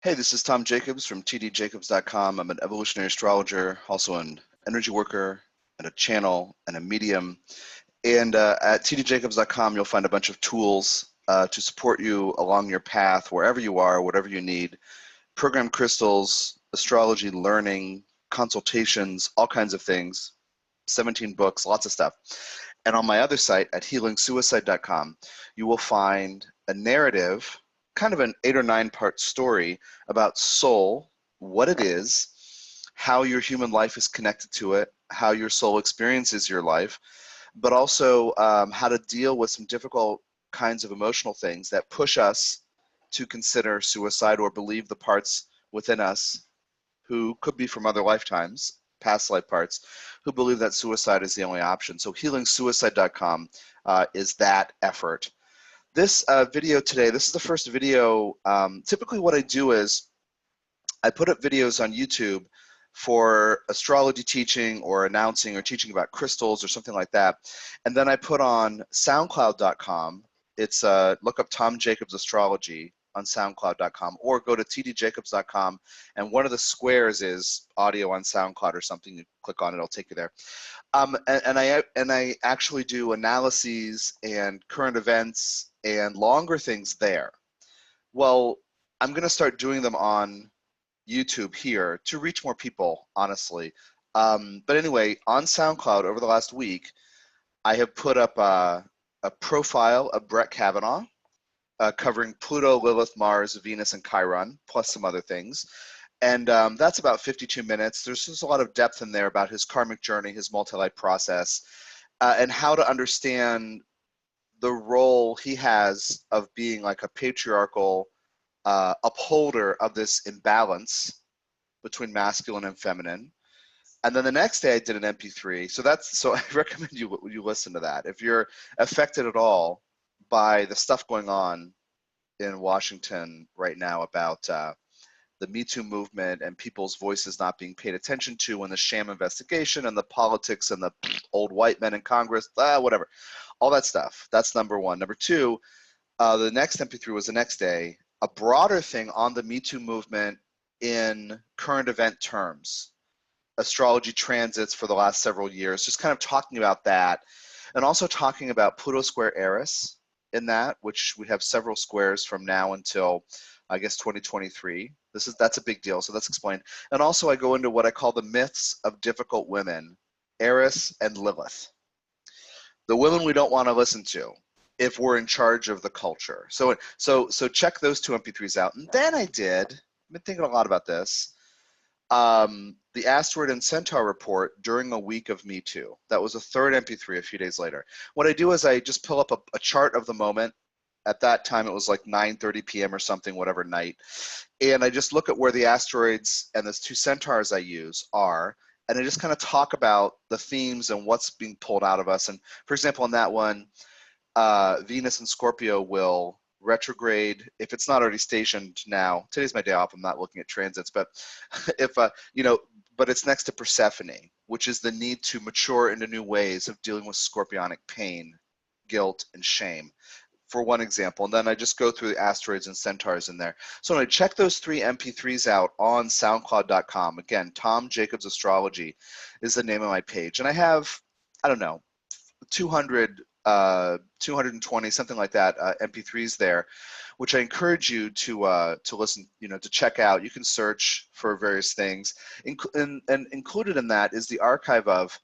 Hey, this is Tom Jacobs from tdjacobs.com. I'm an evolutionary astrologer, also an energy worker, and a channel, and a medium. And at tdjacobs.com, you'll find a bunch of tools to support you along your path, wherever you are, whatever you need. Program crystals, astrology, learning, consultations, all kinds of things. 17 books, lots of stuff. And on my other site at healingsuicide.com, you will find a narrative, kind of an 8 or 9 part story about soul, what it is, how your human life is connected to it, how your soul experiences your life, but also how to deal with some difficult kinds of emotional things that push us to consider suicide or believe the parts within us who could be from other lifetimes, past life parts, who believe that suicide is the only option. So healingsuicide.com is that effort. This video today, this is the first video. Typically what I do is I put up videos on YouTube for astrology teaching or announcing or teaching about crystals or something like that. And then I put on soundcloud.com. It's look up Tom Jacobs Astrology on soundcloud.com, or go to tdjacobs.com, and one of the squares is audio on SoundCloud or something. You click on it, it'll take you there. And I actually do analyses and current events and longer things there. Well, I'm going to start doing them on YouTube here to reach more people, honestly. But anyway, on SoundCloud over the last week, I have put up a profile of Brett Kavanaugh, covering Pluto, Lilith, Mars, Venus, and Chiron, plus some other things. And that's about 52 minutes. There's just a lot of depth in there about his karmic journey, his multi-life process, and how to understand the role he has of being like a patriarchal upholder of this imbalance between masculine and feminine. And then the next day I did an MP3. So I recommend you listen to that. If you're affected at all by the stuff going on in Washington right now about the Me Too movement and people's voices not being paid attention to, and the sham investigation and the politics and the old white men in Congress, whatever, all that stuff. That's number one. Number two, the next MP3 was the next day, a broader thing on the Me Too movement in current event terms, astrology transits for the last several years, just kind of talking about that, and also talking about Pluto square Eris in that, which we have several squares from now until, I guess, 2023. That's a big deal, so that's explained. And also I go into what I call the myths of difficult women, Eris and Lilith. The women we don't want to listen to if we're in charge of the culture. So check those 2 MP3s out. And then I've been thinking a lot about this, the Asteroid and Centaur report during a week of Me Too. That was a 3rd MP3 a few days later. What I do is I just pull up a chart of the moment. At that time, it was like 9:30 p.m. or something, whatever night. And I just look at where the asteroids and the 2 centaurs I use are, and I just kind of talk about the themes and what's being pulled out of us. And for example, in that one, Venus and Scorpio will retrograde if it's not already stationed now. Today's my day off. I'm not looking at transits, but if but it's next to Persephone, which is the need to mature into new ways of dealing with scorpionic pain, guilt, and shame, for one example. And then I just go through the asteroids and centaurs in there. So anyway, check those 3 MP3s out on soundcloud.com. Again, Tom Jacobs Astrology is the name of my page. And I have, I don't know, 220, something like that, MP3s there, which I encourage you to listen, to check out. You can search for various things. And included in that is the archive of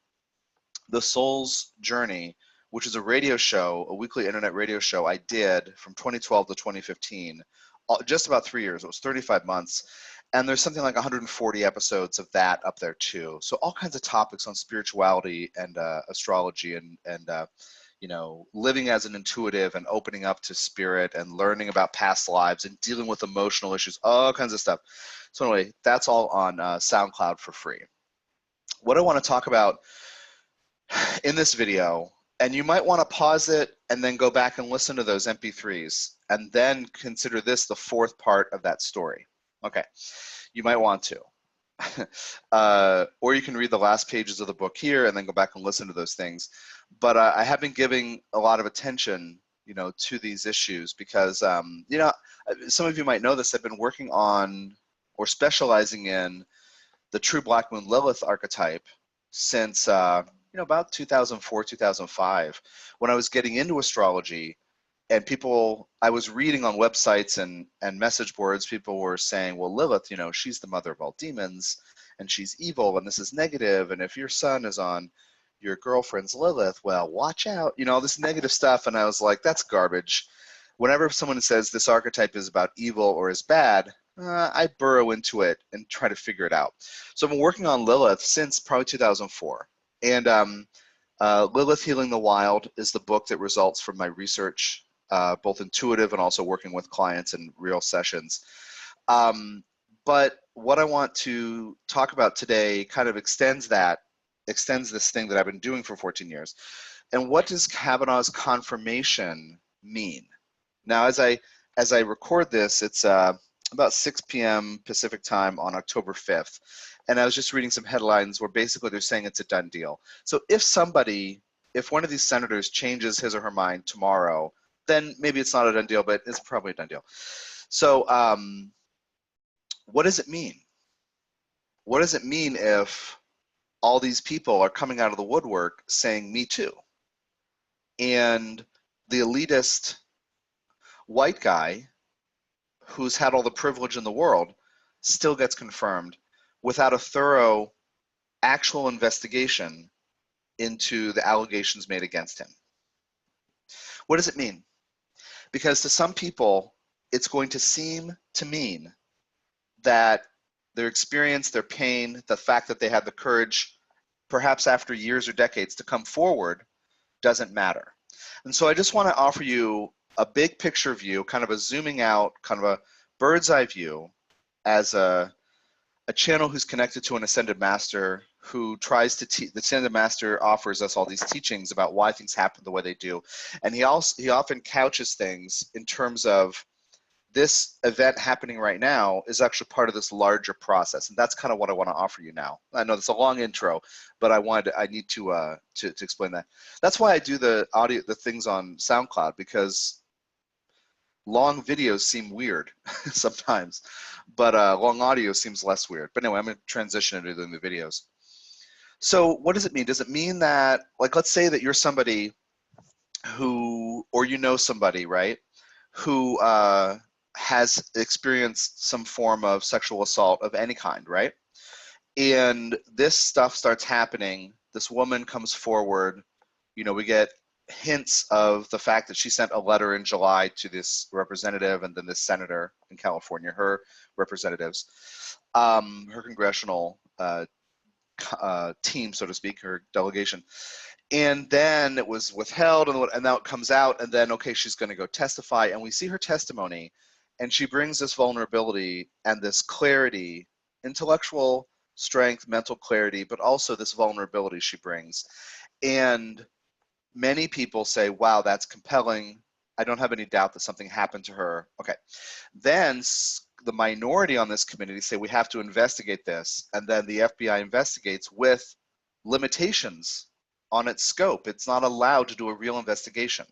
The Soul's Journey, which is a radio show, a weekly internet radio show I did from 2012 to 2015, just about 3 years. It was 35 months. And there's something like 140 episodes of that up there too. So all kinds of topics on spirituality and astrology and living as an intuitive and opening up to spirit and learning about past lives and dealing with emotional issues, all kinds of stuff. So anyway, that's all on SoundCloud for free. What I want to talk about in this video, and you might want to pause it and then go back and listen to those MP3s and then consider this the 4th part of that story. Okay, you might want to. Or you can read the last pages of the book here and then go back and listen to those things. But I have been giving a lot of attention, you know, to these issues because, you know, some of you might know this. I've been working on or specializing in the true Black Moon Lilith archetype since, you know, about 2004, 2005, when I was getting into astrology. And people, I was reading on websites and message boards, people were saying, well, Lilith, you know, she's the mother of all demons, and she's evil, and this is negative, and if your son is on your girlfriend's Lilith, well, watch out, you know, all this negative stuff. And I was like, that's garbage. Whenever someone says this archetype is about evil or is bad, I burrow into it and try to figure it out. So I've been working on Lilith since probably 2004. And Lilith Healing the Wild is the book that results from my research, both intuitive and also working with clients in real sessions. But what I want to talk about today kind of extends this thing that I've been doing for 14 years. And what does Kavanaugh's confirmation mean? Now, as I record this, it's about 6 p.m. Pacific time on October 5th. And I was just reading some headlines where basically they're saying it's a done deal. So if one of these senators changes his or her mind tomorrow, then maybe it's not a done deal, but it's probably a done deal. So what does it mean? What does it mean if all these people are coming out of the woodwork saying, me too? And the elitist white guy who's had all the privilege in the world still gets confirmed without a thorough actual investigation into the allegations made against him. What does it mean? Because to some people, it's going to seem to mean that their experience, their pain, the fact that they had the courage, perhaps after years or decades, to come forward doesn't matter. And so I just want to offer you a big picture view, kind of a zooming out, kind of a bird's eye view as a channel who's connected to an ascended master who tries to teach. The ascended master offers us all these teachings about why things happen the way they do. And he often couches things in terms of this event happening right now is actually part of this larger process. And that's kind of what I want to offer you now. I know that's a long intro, but I need to explain that. That's why I do the things on SoundCloud, because long videos seem weird sometimes, but long audio seems less weird. But anyway, I'm going to transition into doing the videos. So what does it mean? Does it mean that, like, let's say that you're somebody who, or you know somebody, right, who has experienced some form of sexual assault of any kind, right? And this stuff starts happening. This woman comes forward. You know, we get hints of the fact that she sent a letter in July to this representative and then this senator in California, her representatives, her congressional team, so to speak, her delegation. And then it was withheld, and now it comes out, and then, okay, she's going to go testify, and we see her testimony, and she brings this vulnerability and this clarity, intellectual strength, mental clarity, but also this vulnerability she brings. And many people say, wow, that's compelling. I don't have any doubt that something happened to her. Okay. Then the minority on this committee say we have to investigate this, and then the FBI investigates with limitations on its scope. It's not allowed to do a real investigation.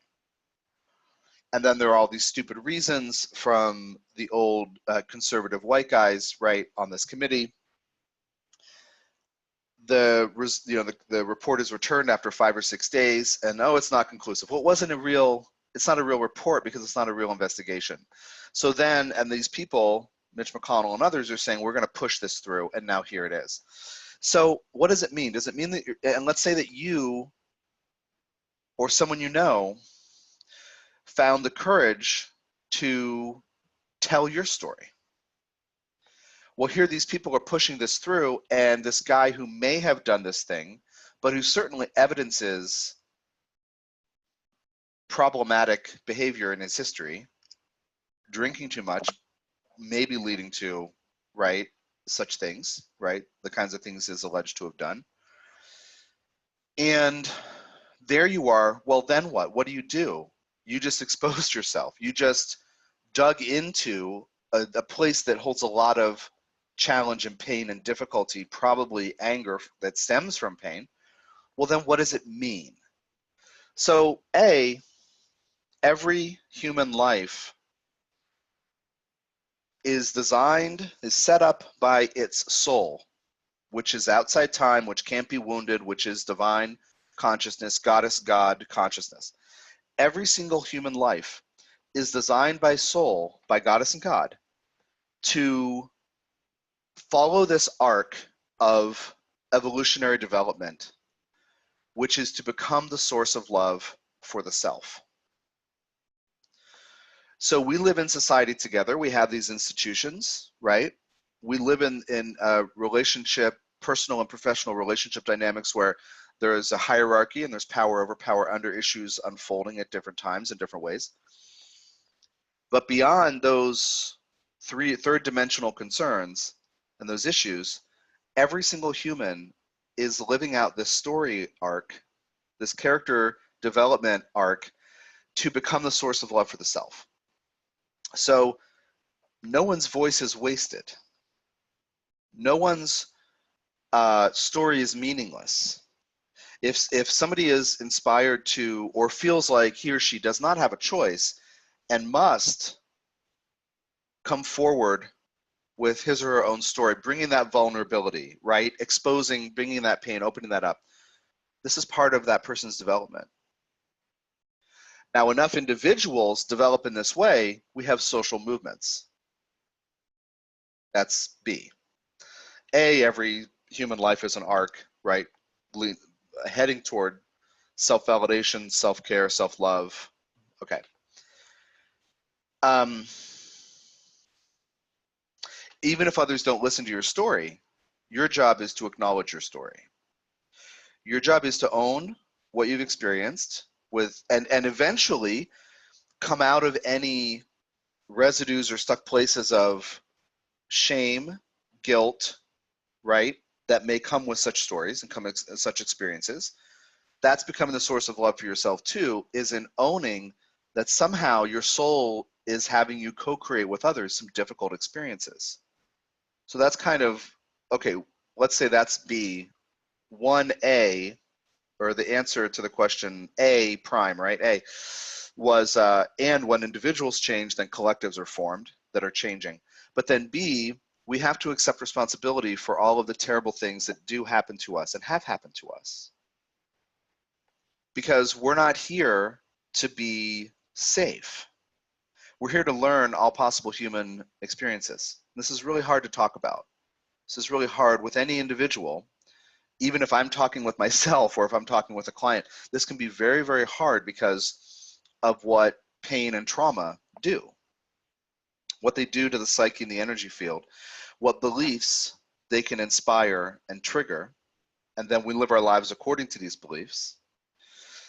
And then there are all these stupid reasons from the old conservative white guys, right, on this committee. The report is returned after 5 or 6 days, and oh, it's not conclusive. Well, it's not a real report because it's not a real investigation. So then, and these people, Mitch McConnell and others, are saying we're going to push this through, and now here it is. So what does it mean? Does it mean that, and let's say that you or someone you know found the courage to tell your story. Well, here these people are pushing this through, and this guy who may have done this thing, but who certainly evidences problematic behavior in his history, drinking too much, maybe leading to, right, such things, right, the kinds of things he's alleged to have done. And there you are. Well, then what? What do? You just exposed yourself. You just dug into a place that holds a lot of challenge and pain and difficulty, probably anger that stems from pain. Well, then what does it mean? So A, Every human life is set up by its soul, which is outside time, which can't be wounded, which is divine consciousness, goddess, God consciousness. Every single human life is designed by soul, by goddess and God, to follow this arc of evolutionary development, which is to become the source of love for the self. So we live in society together. We have these institutions, right? We live in a relationship, personal and professional relationship dynamics where there is a hierarchy and there's power over power under issues unfolding at different times in different ways. But beyond those third dimensional concerns and those issues, every single human is living out this story arc, this character development arc to become the source of love for the self. So no one's voice is wasted. No one's story is meaningless. If somebody is inspired to or feels like he or she does not have a choice and must come forward with his or her own story, bringing that vulnerability, right? Exposing, bringing that pain, opening that up. This is part of that person's development. Now, enough individuals develop in this way, we have social movements. That's B. A, every human life is an arc, right? Heading toward self-validation, self-care, self-love. Okay. Even if others don't listen to your story, your job is to acknowledge your story. Your job is to own what you've experienced with, and eventually come out of any residues or stuck places of shame, guilt, right, that may come with such stories and come with such experiences. That's becoming the source of love for yourself too, is in owning that somehow your soul is having you co-create with others some difficult experiences. So that's kind of, okay, let's say that's B. 1A, or the answer to the question A prime, right? A was, and when individuals change, then collectives are formed that are changing. But then B, we have to accept responsibility for all of the terrible things that do happen to us and have happened to us. Because we're not here to be safe. We're here to learn all possible human experiences. This is really hard to talk about. This is really hard with any individual. Even if I'm talking with myself or if I'm talking with a client, this can be very, very hard because of what pain and trauma do, what they do to the psyche and the energy field, what beliefs they can inspire and trigger, and then we live our lives according to these beliefs.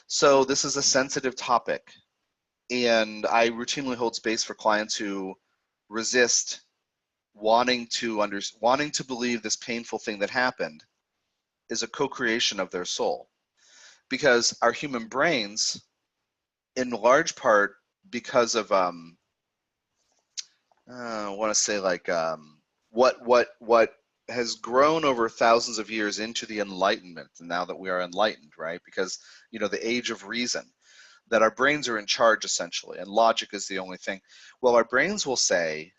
So this is a sensitive topic, and I routinely hold space for clients who resist wanting to believe this painful thing that happened is a co-creation of their soul. Because our human brains, in large part because of I want to say like what has grown over thousands of years into the Enlightenment, and now that we are enlightened, right? Because, you know, the age of reason, that our brains are in charge essentially, and logic is the only thing. Well, our brains will say,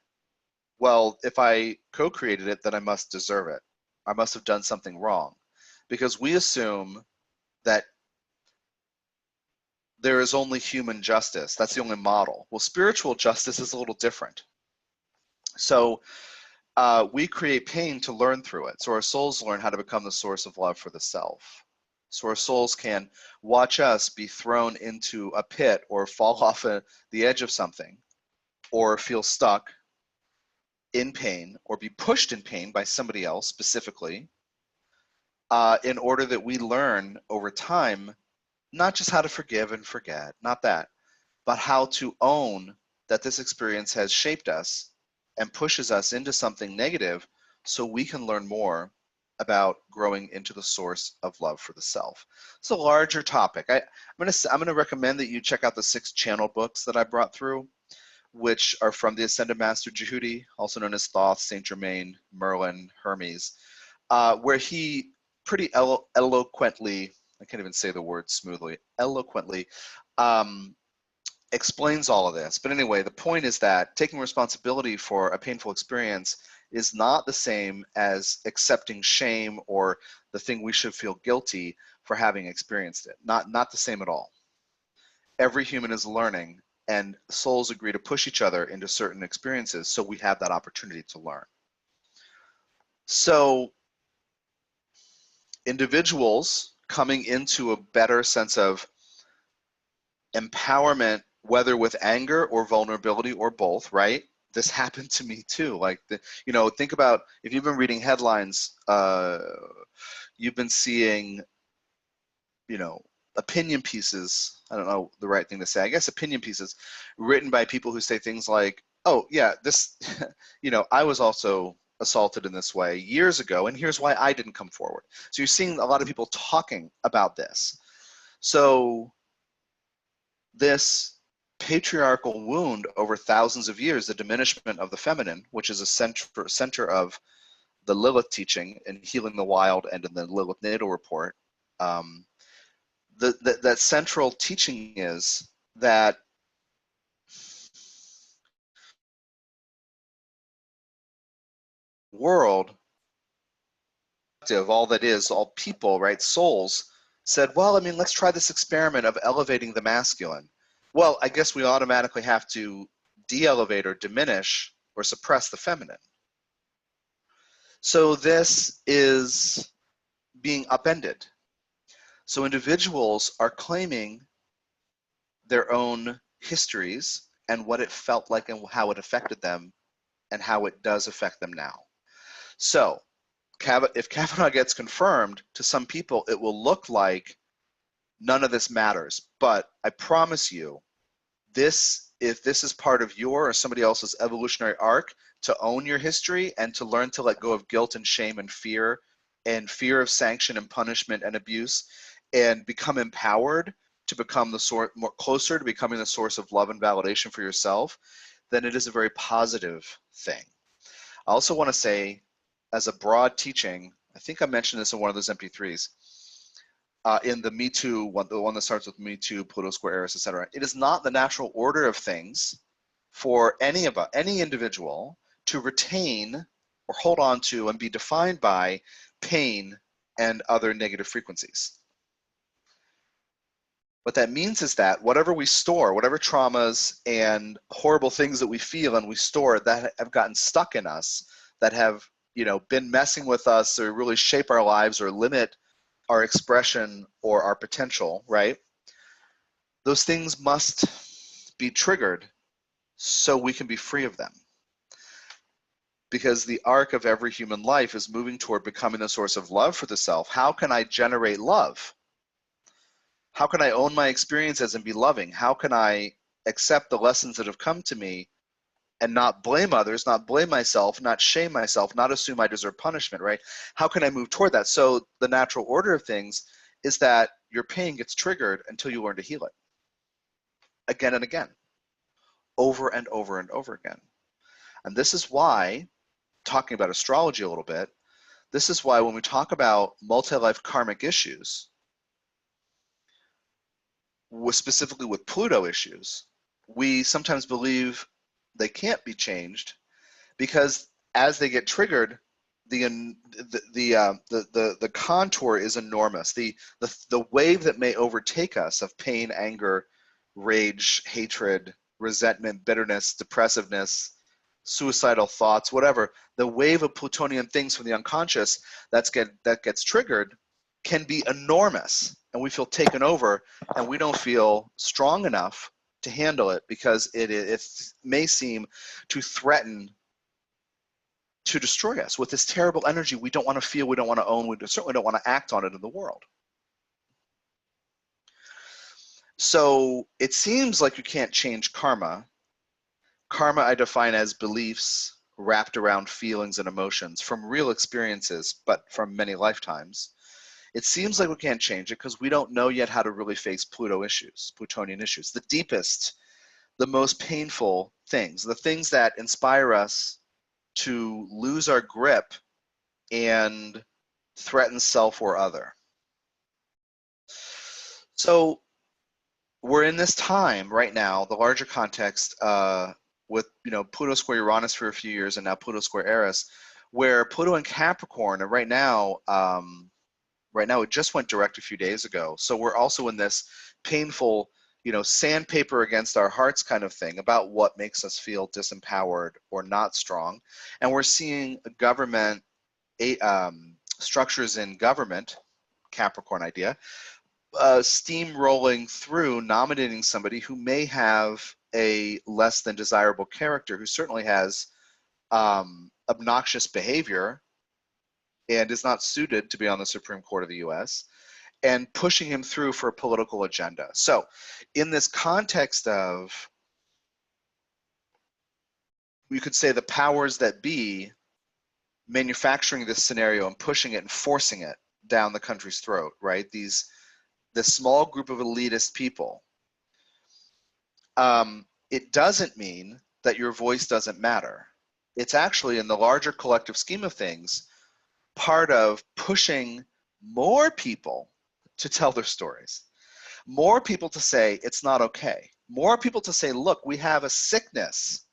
well, if I co-created it, then I must deserve it. I must have done something wrong, because we assume that there is only human justice. That's the only model. Well, spiritual justice is a little different. So we create pain to learn through it. So our souls learn how to become the source of love for the self. So our souls can watch us be thrown into a pit or fall off the edge of something, or feel stuck in pain, or be pushed in pain by somebody else specifically, in order that we learn over time not just how to forgive and forget, not that, but how to own that this experience has shaped us and pushes us into something negative, so we can learn more about growing into the source of love for the self. It's a larger topic. I'm gonna recommend that you check out the 6 channel books that I brought through, which are from the Ascended Master Jehudi, also known as Thoth, Saint Germain, Merlin, Hermes, where he pretty eloquently, I can't even say the word smoothly, eloquently, explains all of this. But anyway, the point is that taking responsibility for a painful experience is not the same as accepting shame or the thing we should feel guilty for having experienced it. Not the same at all. Every human is learning, and souls agree to push each other into certain experiences so we have that opportunity to learn. So individuals coming into a better sense of empowerment, whether with anger or vulnerability or both, right? This happened to me too. Like, think about, if you've been reading headlines, you've been seeing, opinion pieces, I don't know the right thing to say, I guess opinion pieces written by people who say things like, oh yeah, this, I was also assaulted in this way years ago, and here's why I didn't come forward. So you're seeing a lot of people talking about this. So this patriarchal wound over thousands of years, the diminishment of the feminine, which is a center of the Lilith teaching in Healing the Wild and in the Lilith Natal Report, that central teaching is that world, all that is, all people, right, souls, said, well, I mean, let's try this experiment of elevating the masculine. Well, I guess we automatically have to de-elevate or diminish or suppress the feminine. So this is being upended. So individuals are claiming their own histories and what it felt like and how it affected them and how it does affect them now. So if Kavanaugh gets confirmed, to some people it will look like none of this matters. But I promise you, if this is part of your or somebody else's evolutionary arc, to own your history and to learn to let go of guilt and shame and fear of sanction and punishment and abuse, and become empowered to become more closer to becoming the source of love and validation for yourself, then it is a very positive thing. I also want to say, as a broad teaching, I think I mentioned this in one of those MP3s, in the Me Too one, the one that starts with Me Too, Pluto Square Eris, etc. It is not the natural order of things for any individual to retain or hold on to and be defined by pain and other negative frequencies. What that means is that whatever we store, whatever traumas and horrible things that we feel and we store that have gotten stuck in us, that have been messing with us or really shape our lives or limit our expression or our potential, right? Those things must be triggered so we can be free of them. Because the arc of every human life is moving toward becoming the source of love for the self. How can I generate love? How can I own my experiences and be loving? How can I accept the lessons that have come to me and not blame others, not blame myself, not shame myself, not assume I deserve punishment, right? How can I move toward that? So the natural order of things is that your pain gets triggered until you learn to heal it. Again and again. Over and over and over again. And this is why, talking about astrology a little bit, this is why when we talk about multi-life karmic issues, specifically with Pluto issues, we sometimes believe they can't be changed because as they get triggered, the contour is enormous. The wave that may overtake us of pain, anger, rage, hatred, resentment, bitterness, depressiveness, suicidal thoughts, whatever, the wave of Plutonian things from the unconscious that gets triggered can be enormous, and we feel taken over, and we don't feel strong enough to handle it because it may seem to threaten to destroy us with this terrible energy we don't want to feel, we don't want to own, we certainly don't want to act on it in the world. So it seems like you can't change karma. Karma I define as beliefs wrapped around feelings and emotions from real experiences, but from many lifetimes. It seems like we can't change it because we don't know yet how to really face Pluto issues, Plutonian issues, the deepest, the most painful things, the things that inspire us to lose our grip and threaten self or other. So we're in this time right now, the larger context, with Pluto square Uranus for a few years and now Pluto square Eris, where Pluto in Capricorn, and right now it just went direct a few days ago. So we're also in this painful, sandpaper against our hearts kind of thing about what makes us feel disempowered or not strong. And we're seeing government, structures in government, Capricorn idea, steamrolling through nominating somebody who may have a less than desirable character, who certainly has obnoxious behavior and is not suited to be on the Supreme Court of the US, and pushing him through for a political agenda. So in this context of, you could say, the powers that be manufacturing this scenario and pushing it and forcing it down the country's throat, right? This small group of elitist people. It doesn't mean that your voice doesn't matter. It's actually, in the larger collective scheme of things, part of pushing more people to tell their stories, more people to say it's not okay, more people to say, look, we have a sickness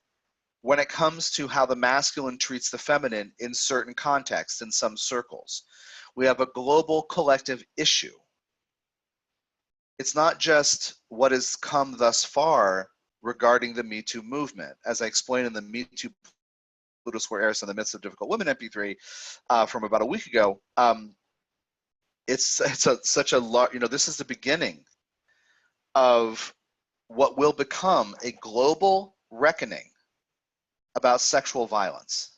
when it comes to how the masculine treats the feminine in certain contexts, in some circles. We have a global collective issue. It's not just what has come thus far regarding the Me Too movement. As I explained in the Me Too Pluto square Eris in the Midst of Difficult Women MP3 from about a week ago, such a lot, this is the beginning of what will become a global reckoning about sexual violence.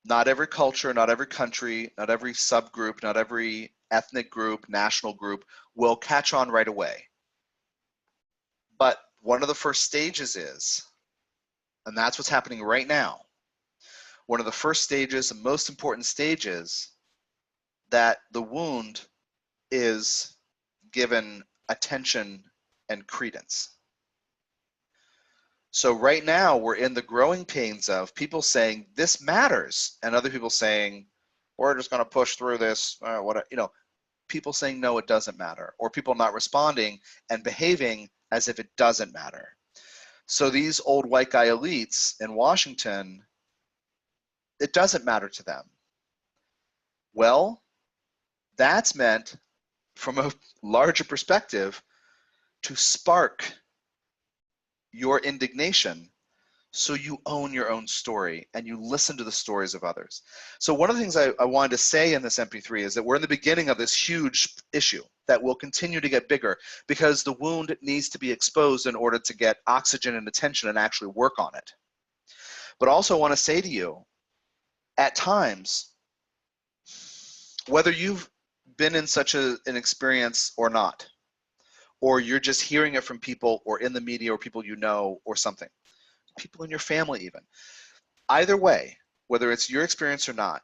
Not every culture, not every country, not every subgroup, not every ethnic group, national group will catch on right away. But one of the first stages is, and that's what's happening right now, one of the first stages and most important stages, that the wound is given attention and credence. So right now we're in the growing pains of people saying this matters, and other people saying we're just going to push through this. People saying no, it doesn't matter, or people not responding and behaving as if it doesn't matter. So these old white guy elites in Washington, it doesn't matter to them. Well, that's meant, from a larger perspective, to spark your indignation so you own your own story and you listen to the stories of others. So one of the things I wanted to say in this MP3 is that we're in the beginning of this huge issue that will continue to get bigger because the wound needs to be exposed in order to get oxygen and attention and actually work on it. But also I want to say to you, at times, whether you've been in such an experience or not, or you're just hearing it from people or in the media or people you know or something, people in your family even. Either way, whether it's your experience or not,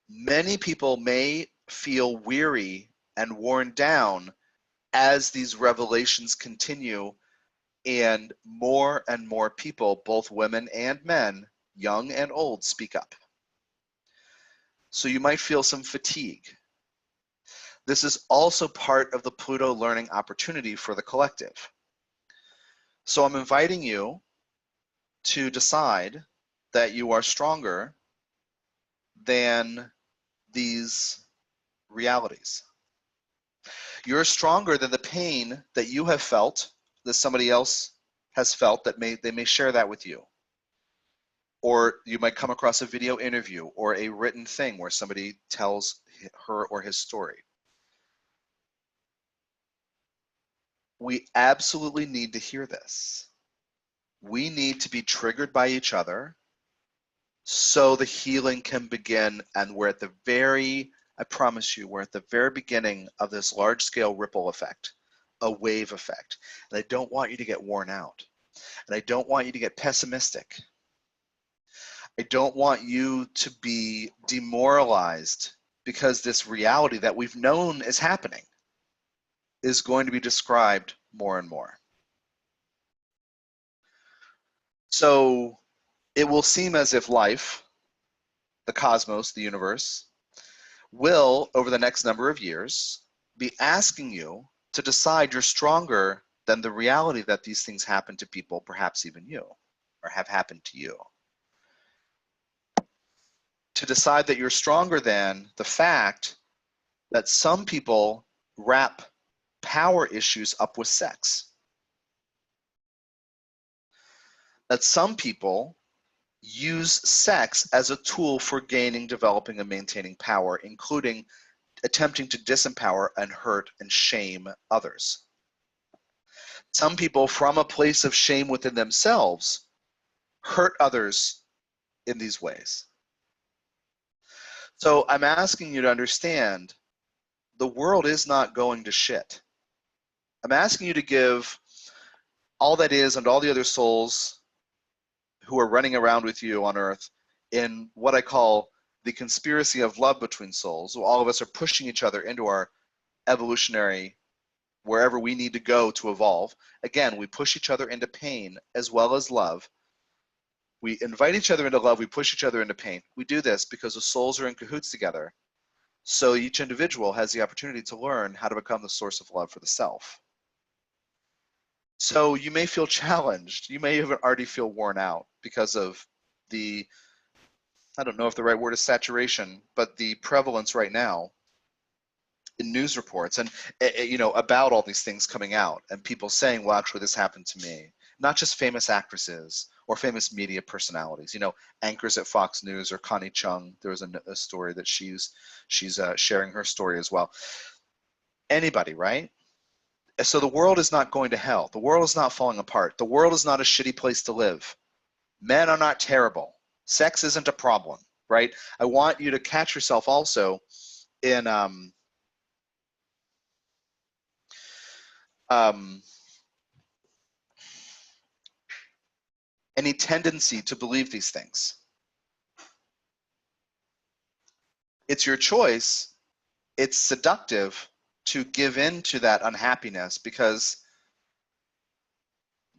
many people may feel weary and worn down as these revelations continue and more people, both women and men, young and old, speak up. So you might feel some fatigue. This is also part of the Pluto learning opportunity for the collective. So I'm inviting you to decide that you are stronger than these realities. You're stronger than the pain that you have felt, that somebody else has felt, that they may share that with you. Or you might come across a video interview or a written thing where somebody tells her or his story. We absolutely need to hear this. We need to be triggered by each other so the healing can begin, and we're at the very, I promise you, we're at the very beginning of this large-scale ripple effect, a wave effect. And I don't want you to get worn out. And I don't want you to get pessimistic. I don't want you to be demoralized because this reality that we've known is happening is going to be described more and more. So it will seem as if life, the cosmos, the universe, will, over the next number of years, be asking you to decide you're stronger than the reality that these things happen to people, perhaps even you, or have happened to you. To decide that you're stronger than the fact that some people wrap power issues up with sex. That some people use sex as a tool for gaining, developing, and maintaining power, including attempting to disempower and hurt and shame others. Some people, from a place of shame within themselves, hurt others in these ways. So I'm asking you to understand, the world is not going to shit. I'm asking you to give all that is and all the other souls who are running around with you on earth in what I call the conspiracy of love between souls. All of us are pushing each other into our evolutionary, wherever we need to go to evolve. Again, we push each other into pain as well as love. We invite each other into love, we push each other into pain. We do this because the souls are in cahoots together. So each individual has the opportunity to learn how to become the source of love for the self. So you may feel challenged. You may even already feel worn out because of the, I don't know if the right word is saturation, but the prevalence right now in news reports and about all these things coming out and people saying, well, actually this happened to me. Not just famous actresses or famous media personalities, anchors at Fox News or Connie Chung. There was a story that she's sharing her story as well. Anybody, right? So the world is not going to hell. The world is not falling apart. The world is not a shitty place to live. Men are not terrible. Sex isn't a problem, right? I want you to catch yourself also in any tendency to believe these things. It's your choice. It's seductive to give in to that unhappiness because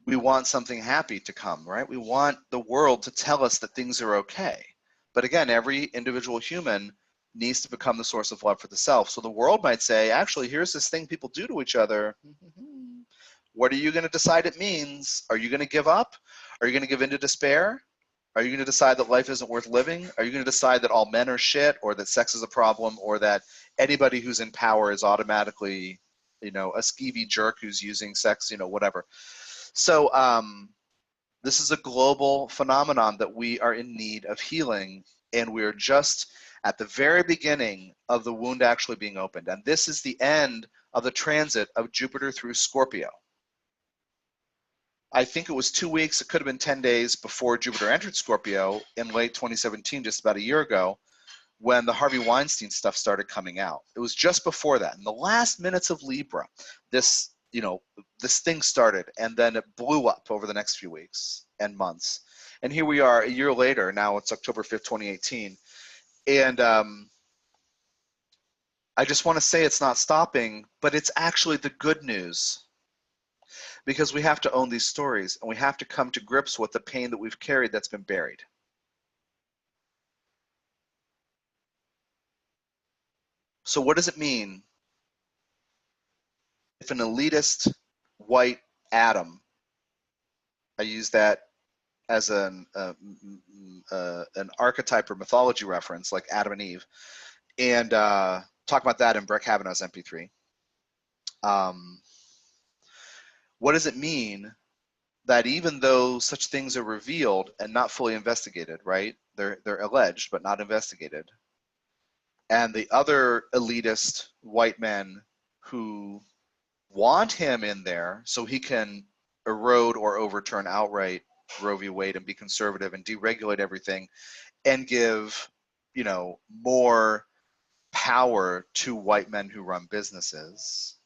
we want something happy to come, right? We want the world to tell us that things are okay. But again, every individual human needs to become the source of love for the self. So the world might say, actually, here's this thing people do to each other. What are you going to decide it means? Are you going to give up? Are you going to give in to despair? Are you going to decide that life isn't worth living? Are you going to decide that all men are shit, or that sex is a problem, or that anybody who's in power is automatically, a skeevy jerk who's using sex, whatever. So this is a global phenomenon that we are in need of healing, and we're just at the very beginning of the wound actually being opened. And this is the end of the transit of Jupiter through Scorpio. I think it was 2 weeks, it could have been 10 days before Jupiter entered Scorpio in late 2017, just about a year ago, when the Harvey Weinstein stuff started coming out. It was just before that. In the last minutes of Libra, this thing started, and then it blew up over the next few weeks and months. And here we are a year later. Now it's October 5th, 2018. And I just want to say it's not stopping, but it's actually the good news. Because we have to own these stories, and we have to come to grips with the pain that we've carried that's been buried. So what does it mean if an elitist white atom, I use that as an archetype or mythology reference, like Adam and Eve, and talk about that in Brett Kavanaugh's MP3. What does it mean that even though such things are revealed and not fully investigated, right? They're alleged but not investigated. And the other elitist white men who want him in there so he can erode or overturn outright Roe v. Wade and be conservative and deregulate everything and give, more power to white men who run businesses.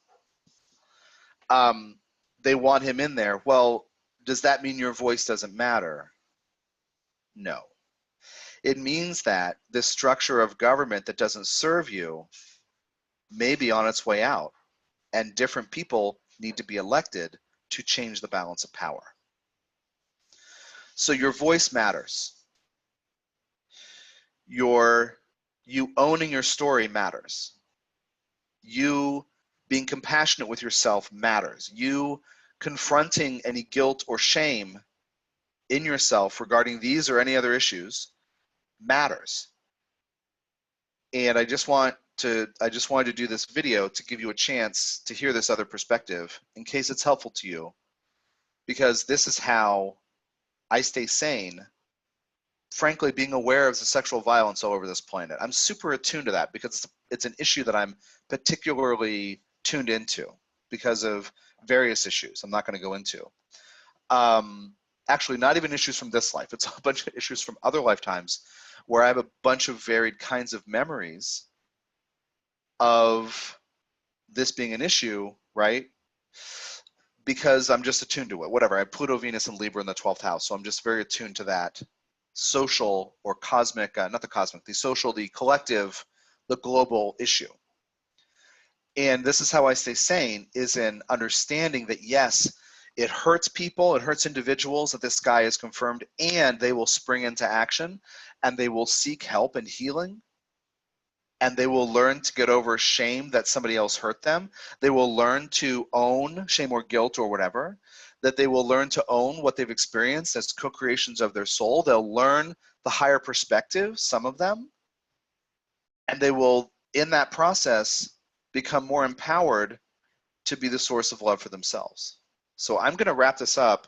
They want him in there. Well, does that mean your voice doesn't matter? No. It means that this structure of government that doesn't serve you may be on its way out, and different people need to be elected to change the balance of power. So your voice matters. You owning your story matters. You being compassionate with yourself matters. You confronting any guilt or shame in yourself regarding these or any other issues matters. And I just wanted to do this video to give you a chance to hear this other perspective in case it's helpful to you, because this is how I stay sane, frankly, being aware of the sexual violence all over this planet. I'm super attuned to that because it's an issue that I'm particularly tuned into because of various issues I'm not going to go into. Actually, not even issues from this life. It's a bunch of issues from other lifetimes where I have a bunch of varied kinds of memories of this being an issue, right? Because I'm just attuned to it. Whatever. I have Pluto, Venus, and Libra in the 12th house, so I'm just very attuned to that social or cosmic, not the cosmic, the social, the collective, the global issue. And this is how I stay sane, is in understanding that yes, it hurts people, it hurts individuals that this guy is confirmed, and they will spring into action and they will seek help and healing, and they will learn to get over shame that somebody else hurt them. They will learn to own shame or guilt or whatever, that they will learn to own what they've experienced as co-creations of their soul. They'll learn the higher perspective, some of them, and they will, in that process, become more empowered to be the source of love for themselves. So I'm going to wrap this up.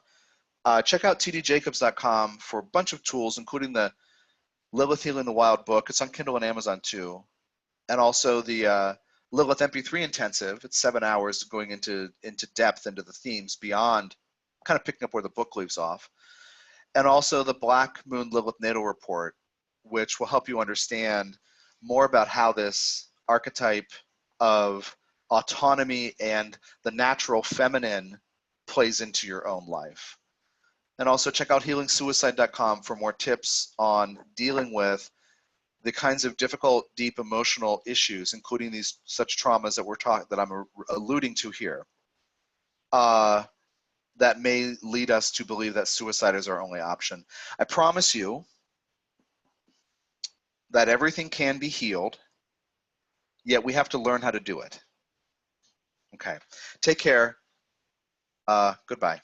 Check out tdjacobs.com for a bunch of tools, including the Lilith Healing the Wild book. It's on Kindle and Amazon too. And also the Lilith MP3 intensive. It's 7 hours going into depth into the themes beyond kind of picking up where the book leaves off. And also the Black Moon Lilith Natal Report, which will help you understand more about how this archetype of autonomy and the natural feminine plays into your own life. And also check out healingsuicide.com for more tips on dealing with the kinds of difficult, deep emotional issues, including these such traumas that I'm alluding to here, that may lead us to believe that suicide is our only option. I promise you that everything can be healed, yet we have to learn how to do it. Okay, take care. Goodbye.